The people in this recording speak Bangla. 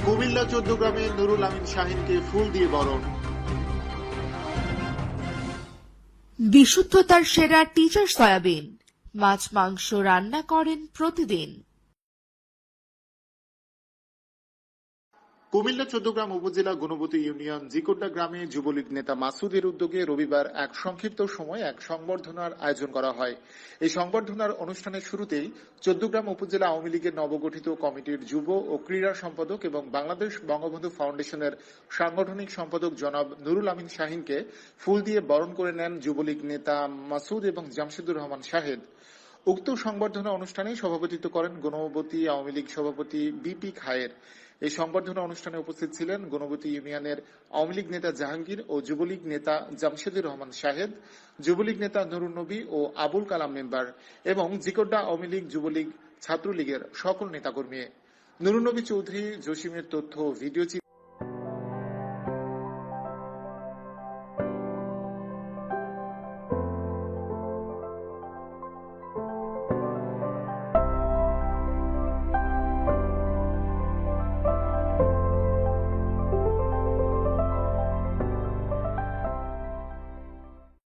কুমিল্লা ১৪ গ্রামে নুরুল আমিন শাহিনকে ফুল দিয়ে বরণ। বিশুদ্ধতার সেরা টিচার সয়াবিন, মাছ মাংস রান্না করেন প্রতিদিন। কুমিল্লা ১৪ গ্রাম উপজেলা গুণবতী ইউনিয়ন জিকোড্ডা গ্রামে যুবলীগ নেতা মাসুদের উদ্যোগে রবিবার এক সংক্ষিপ্ত সময় এক সংবর্ধনার আয়োজন করা হয়। এই সংবর্ধনার অনুষ্ঠানের শুরুতেই ১৪ গ্রাম উপজেলা আওয়ামী লীগের নবগঠিত কমিটির যুব ও ক্রীড়া সম্পাদক এবং বাংলাদেশ বঙ্গবন্ধু ফাউন্ডেশনের সাংগঠনিক সম্পাদক জনাব নুরুল আমিন শাহিনকে ফুল দিয়ে বরণ করে নেন যুবলীগ নেতা মাসুদ এবং জামশেদুর রহমান শাহেদ। উক্ত সংবর্ধনা অনুষ্ঠানে সভাপতিত্ব করেন গুণবতী আওয়ামী লীগ সভাপতি বিপি খায়ের। এই সংবর্ধনা অনুষ্ঠানে উপস্থিত ছিলেন গুণবতী ইউনিয়নের আওয়ামী লীগ নেতা জাহাঙ্গীর ও যুবলীগ নেতা জামশেদুর রহমান শাহেদ, যুবলীগ নেতা নুরুন নবী ও আবুল কালাম মেম্বার এবং জিকোড্ডা আওয়ামী লীগ, যুবলীগ, ছাত্রলীগের সকল নেতাকর্মী। নুরুন নবী চৌধুরী জসিমের তথ্য ভিডিও